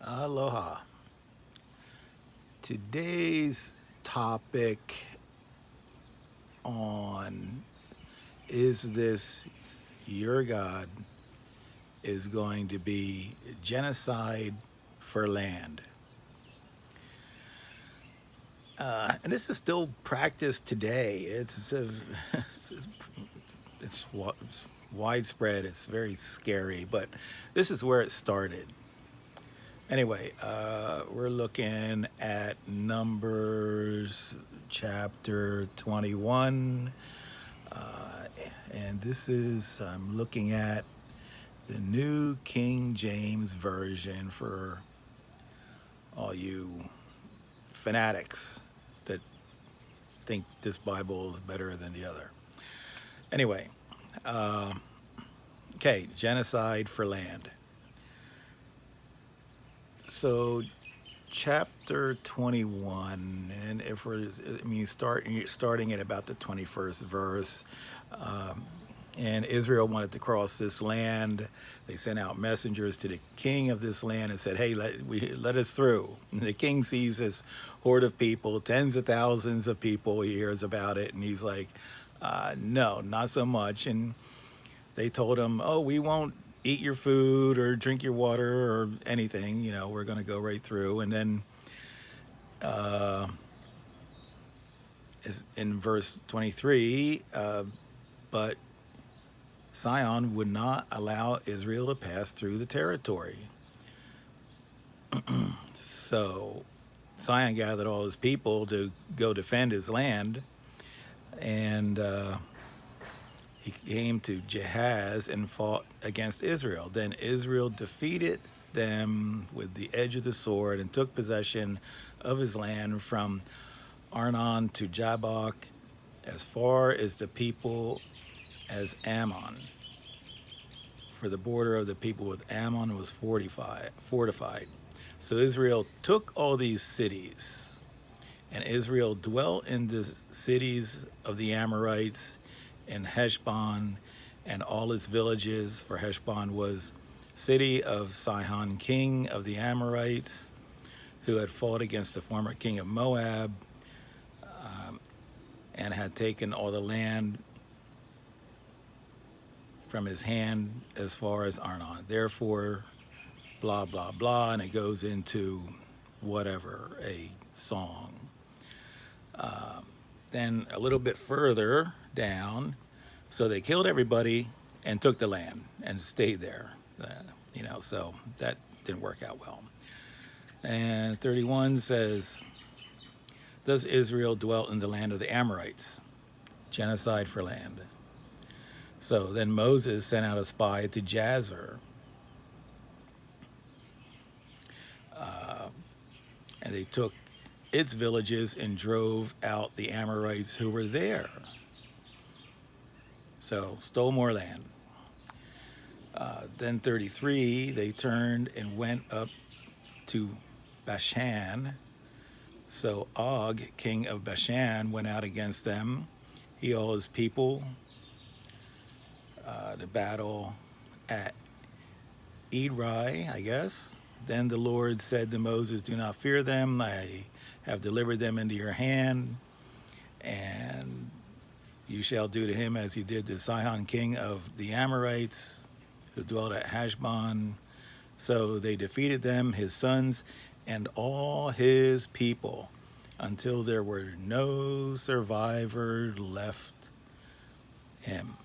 Aloha. Today's topic on Is This Your God is going to be genocide for land. And this is still practiced today. It's widespread. It's very scary, but this is where it started. Anyway, we're looking at Numbers chapter 21. And this is, I'm looking at the New King James Version for all you fanatics that think this Bible is better than the other. Anyway, okay, genocide for land. So, chapter 21, and if we're, starting at about the 21st verse, and Israel wanted to cross this land. They sent out messengers to the king of this land and said, "Hey, let us through." And the king sees this horde of people, tens of thousands of people. He hears about it, and he's like, "No, not so much." And they told him, "Oh, we won't eat your food or drink your water or anything. You know, we're going to go right through." And then is in verse 23, but Sihon would not allow Israel to pass through the territory. So Sihon gathered all his people to go defend his land, and he came to Jahaz and fought against Israel. Then Israel defeated them with the edge of the sword and took possession of his land from Arnon to Jabbok, as far as the people as Ammon. For the border of the people with Ammon was fortified. So Israel took all these cities, and Israel dwelt in the cities of the Amorites in Heshbon and all its villages, for Heshbon was city of Sihon, king of the Amorites, who had fought against the former king of Moab, and had taken all the land from his hand as far as Arnon. Therefore, blah, blah, blah, and it goes into whatever, a song. Then a little bit further down, so they killed everybody and took the land and stayed there. So that didn't work out well. And 31 says, "Does Israel dwell in the land of the Amorites? Genocide for land." So then Moses sent out a spy to Jazer, and they took its villages and drove out the Amorites who were there. So stole more land. Then 33, they turned and went up to Bashan. So Og, king of Bashan, went out against them, he all his people, to battle at Edrei, I guess. Then the Lord said to Moses, "Do not fear them. I have delivered them into your hand, and you shall do to him as you did to Sihon, king of the Amorites, who dwelt at Heshbon." So they defeated them, his sons, and all his people, until there were no survivor left him.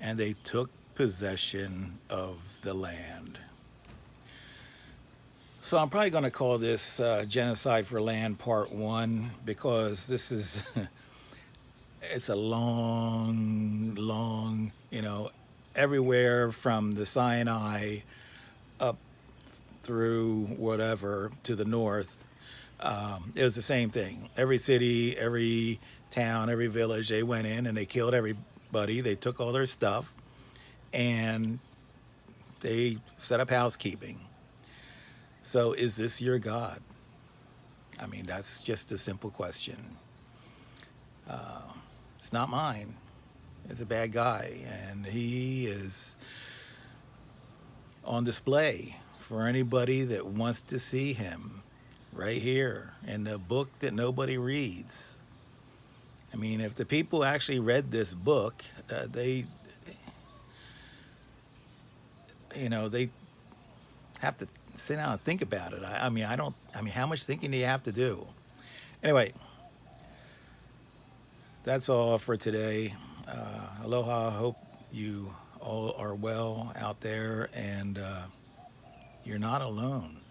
And they took possession of the land. So I'm probably going to call this Genocide for Land Part 1, because this is, it's a long, everywhere from the Sinai up through whatever to the north. It was the same thing. Every city, every town, every village, they went in and they killed everybody. They took all their stuff and they set up housekeeping. So is this your God? I mean, that's just a simple question. It's not mine. It's a bad guy, and he is on display for anybody that wants to see him right here in the book that nobody reads. I mean, if the people actually read this book, they have to sit down and think about it. I mean, I don't, I mean, how much thinking do you have to do? Anyway, that's all for today. Aloha. I hope you all are well out there and you're not alone.